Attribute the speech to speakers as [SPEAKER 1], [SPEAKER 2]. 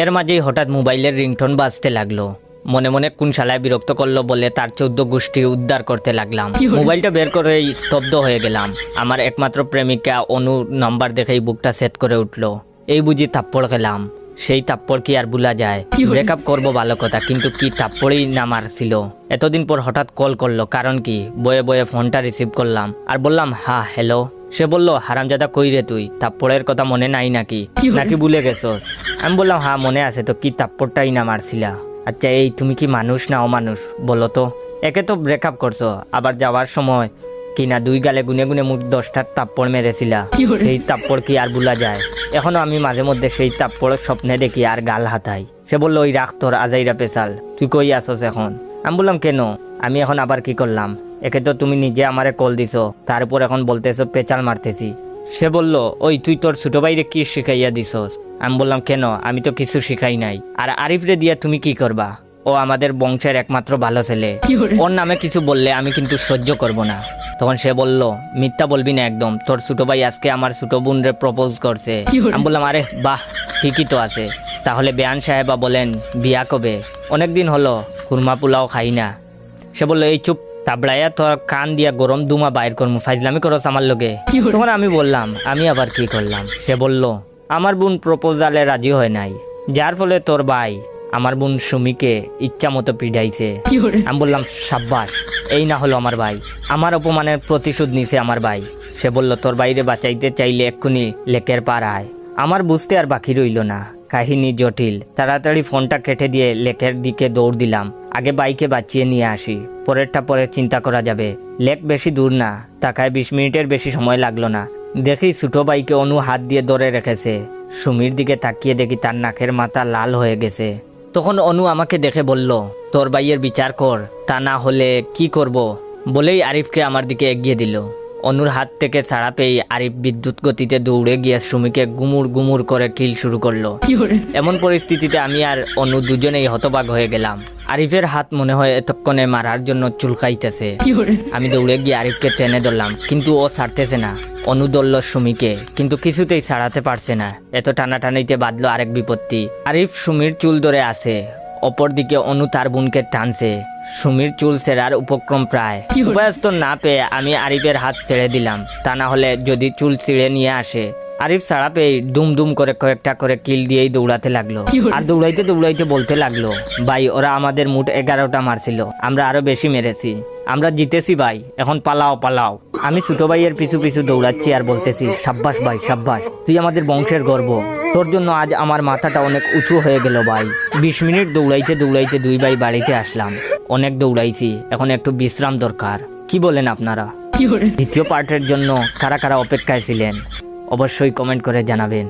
[SPEAKER 1] এর মাঝেই হঠাৎ মোবাইলের রিংটোন বাজতে লাগলো। মনে মনে কোন শালায় বিরক্ত করলো বলে তার 14 গোষ্ঠী উদ্ধার করতে লাগলাম। মোবাইলটা বের করে স্তব্ধ হয়ে গেলাম। আমার একমাত্র প্রেমিকা অনু নাম্বার দেখেই বুকটা সেট করে উঠলো। এই বুঝি থাপ্পড় খেলাম। সেই থাপ্পড় কি আর ভুলা যায়? ব্রেকআপ করবো ভালো কথা, কিন্তু কি থাপ্পড়ই না মারছিল। এতদিন পর হঠাৎ কল করলো, কারণ কি? বয়ে বয়ে ফোনটা রিসিভ করলাম আর বললাম হ্যাঁ হ্যালো। সে বলল, হারামজাদা কই রে তুই? থাপ্পড়ের কথা মনে নাই নাকি ভুলে গেছস? আমি বললাম হ্যাঁ মনে আছে তো, কি থাপ্পড়টাই না মারছিলা? আচ্ছা এই তুমি কি মানুষ না অমানুষ বলো তো? একে তো ব্রেকআপ করছো, আবার যাওয়ার সময় কিনা 2 গালে গুনে গুনে মুখ 10টা থাপ্পড় মেরেছিলা। সেই থাপ্পড় কি আর ভুলা যায়? এখনো আমি মাঝে মধ্যে সেই থাপ্পড় স্বপ্নে দেখি আর গাল হাতাই। সে বললো, ওই রাখ তোর আজাইরা পেশাল, তুই কই আসস এখন? আমি বললাম কেন? আমি এখন আবার কি করলাম? একে তো তুমি নিজে আমারে কল দিছো, তার উপর এখন বলতেছো পেঁচাল মারতেছি। সে বলল, ওই তুই তোর ছোট ভাইরে কি শিখাইয়া দিছস? আমি বললাম কেন, আমি তো কিছু শিখাই নাই। আর আরিফরে দিয়া তুমি কি করবা? ও আমাদের বংশের একমাত্র ভালো ছেলে, ওর নামে কিছু বললে আমি কিন্তু সহ্য করব না। তখন সে বলল, মিথ্যা বলবি না একদম, তোর ছোট ভাই আজকে আমার ছোট বোনরে প্রপোজ করছে। আমি বললাম আরে বাহ, ঠিকই তো আছে। তাহলে বেয়ান সাহেবা বলেন বিয়া কবে? অনেকদিন হলো কুরমা পোলাও খাই না। সে বলল, এই চুপ, তাবড়াইয়া তোর কান দিয়া গরম দুমা বাইর করমু, ফাইজলামি করস আমার লগে। তখন আমি বললাম, আমি আবার কি করলাম? সে বলল, আমার বোন প্রপোজালে রাজি হয় নাই, যার ফলে তোর ভাই আমার বোন সুমিকে ইচ্ছা মতো পিড়াইছে। আমি বললাম সাব্বাস, এই না হলো আমার ভাই, আমার অপমানের প্রতিশোধ নিছে আমার ভাই। সে বলল, তোর বাইরে বাঁচাইতে চাইলে এক্ষুনি লেকের পার আয়। আমার বুঝতে আর বাকি রইল না, কাহিনী জটিল। তাড়াতাড়ি ফোনটা কেটে দিয়ে লেকের দিকে দৌড় দিলাম। আগে বাইকে বাঁচিয়ে নিয়ে আসি, পরেরটা পরে চিন্তা করা যাবে। লেক বেশি দূর না, তাকায় 20 মিনিটের বেশি সময় লাগলো না। দেখি ছোট ভাইকে অনু হাত দিয়ে ধরে রেখেছে। সুমির দিকে তাকিয়ে দেখি তার নাকের মাথা লাল হয়ে গেছে। তখন অনু আমাকে দেখে বলল, তোর ভাইয়ের বিচার কর, তা না হলে কি করব? বলেই আরিফকে আমার দিকে এগিয়ে দিল। অনুর হাত থেকে ছাড়া পেয়ে আরিফ বিদ্যুৎ গতিতে দৌড়ে গিয়ে সুমিকে গুমুর গুমুর করে কিল শুরু করলো। এমন পরিস্থিতিতে আমি আর অনু দুজনেই হতবাক হয়ে গেলাম। আরিফের হাত মনে হয় এতক্ষণে মারার জন্য চুলকাইতেছে। আমি দৌড়ে গিয়ে আরিফকে টেনে ধরলাম, কিন্তু ও ছাড়তেছে না। অনু ধরল সুমিকে, কিন্তু কিছুতেই ছাড়াতে পারছে না। এত টানাটানিতে বাঁধলো আরেক বিপত্তি। আরিফ সুমির চুল ধরে আছে, অপরদিকে অনু তার বোনকে টানছে। সুমির চুল ছেঁড়ার উপক্রম প্রায়। উপায়স্ত না পেয়ে আমি আরিফের হাত ছেড়ে দিলাম, তা না হলে যদি চুল ছিঁড়ে নিয়ে আসে। আরিফ ছাড়া পেয়ে দুম দুম করে কয়েকটা করে কিল দিয়েই দৌড়াতে লাগলো। আর দৌড়াইতে দৌড়াইতে বলতে লাগলো, ভাই ওরা আমাদের মোট 11টা মারছিল, আমরা আরো বেশি মেরেছি, আমরা জিতেছি ভাই, এখন পালাও পালাও। আমি ছোট ভাইয়ের পিছু পিছু দৌড়াচ্ছি আর বলতেছি, সাব্বাস ভাই সাব্বাস, তুই আমাদের বংশের গর্ব, তোর জন্য আজ আমার মাথাটা অনেক উঁচু হয়ে গেল ভাই। 20 মিনিট দৌড়াইতে দৌড়াইতে 2 ভাই বাড়িতে আসলাম। অনেক দৌড়াইছি, এখন একটু বিশ্রাম দরকার। কি বলেন আপনারা? দ্বিতীয় পার্টের জন্য কারা কারা অপেক্ষায় ছিলেন অবশ্যই কমেন্ট করে জানাবেন।